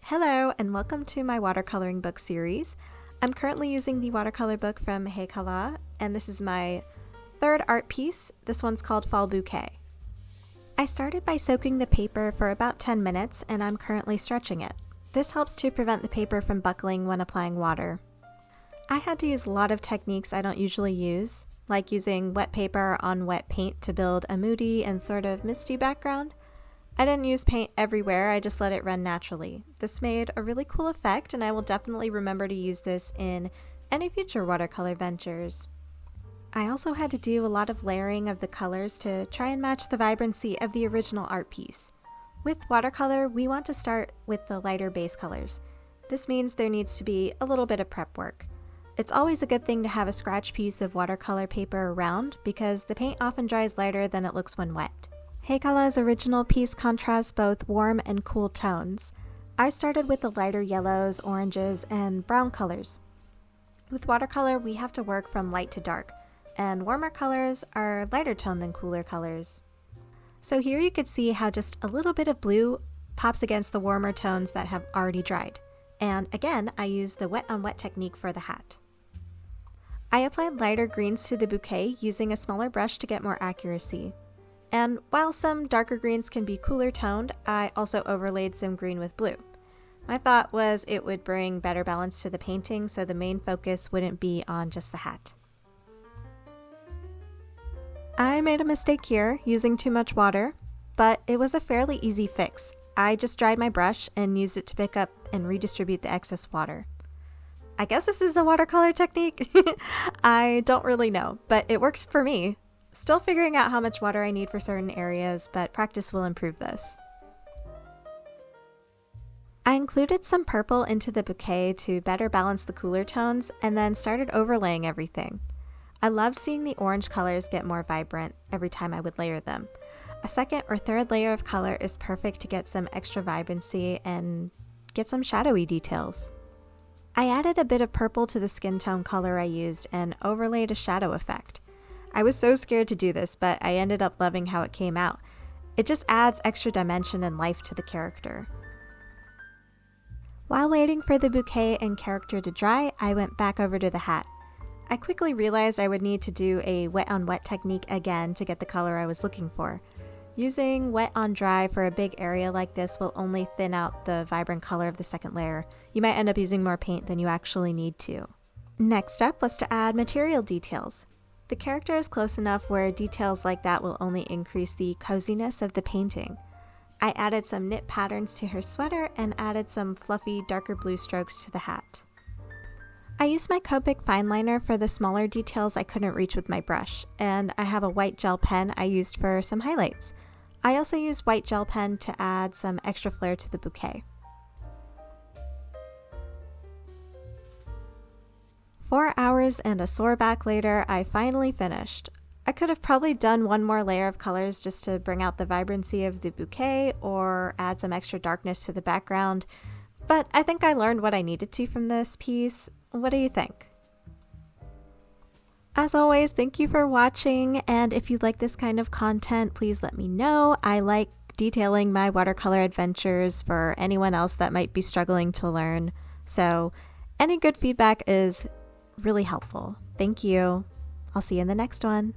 Hello and welcome to my watercoloring book series. I'm currently using the watercolor book from Heikala, and this is my third art piece. This one's called Fall Bouquet. I started by soaking the paper for about 10 minutes and I'm currently stretching it. This helps to prevent the paper from buckling when applying water. I had to use a lot of techniques I don't usually use, like using wet paper on wet paint to build a moody and sort of misty background. I didn't use paint everywhere, I just let it run naturally. This made a really cool effect and I will definitely remember to use this in any future watercolor ventures. I also had to do a lot of layering of the colors to try and match the vibrancy of the original art piece. With watercolor, we want to start with the lighter base colors. This means there needs to be a little bit of prep work. It's always a good thing to have a scratch piece of watercolor paper around because the paint often dries lighter than it looks when wet. Heikala's original piece contrasts both warm and cool tones. I started with the lighter yellows, oranges, and brown colors. With watercolor, we have to work from light to dark, and warmer colors are lighter tone than cooler colors. So here you could see how just a little bit of blue pops against the warmer tones that have already dried. And again, I used the wet on wet technique for the hat. I applied lighter greens to the bouquet using a smaller brush to get more accuracy. And while some darker greens can be cooler toned, I also overlaid some green with blue. My thought was it would bring better balance to the painting so the main focus wouldn't be on just the hat. I made a mistake here using too much water, but it was a fairly easy fix. I just dried my brush and used it to pick up and redistribute the excess water. I guess this is a watercolor technique? I don't really know, but it works for me. Still figuring out how much water I need for certain areas, but practice will improve this. I included some purple into the bouquet to better balance the cooler tones and then started overlaying everything. I loved seeing the orange colors get more vibrant every time I would layer them. A second or third layer of color is perfect to get some extra vibrancy and get some shadowy details. I added a bit of purple to the skin tone color I used and overlaid a shadow effect. I was so scared to do this, but I ended up loving how it came out. It just adds extra dimension and life to the character. While waiting for the bouquet and character to dry, I went back over to the hat. I quickly realized I would need to do a wet on wet technique again to get the color I was looking for. Using wet on dry for a big area like this will only thin out the vibrant color of the second layer. You might end up using more paint than you actually need to. Next step was to add material details. The character is close enough where details like that will only increase the coziness of the painting. I added some knit patterns to her sweater and added some fluffy darker blue strokes to the hat. I used my Copic fine liner for the smaller details I couldn't reach with my brush, and I have a white gel pen I used for some highlights. I also used white gel pen to add some extra flair to the bouquet. 4 hours and a sore back later, I finally finished. I could have probably done one more layer of colors just to bring out the vibrancy of the bouquet or add some extra darkness to the background, but I think I learned what I needed to from this piece. What do you think? As always, thank you for watching, and if you like this kind of content, please let me know. I like detailing my watercolor adventures for anyone else that might be struggling to learn, so any good feedback is really helpful. Thank you. I'll see you in the next one.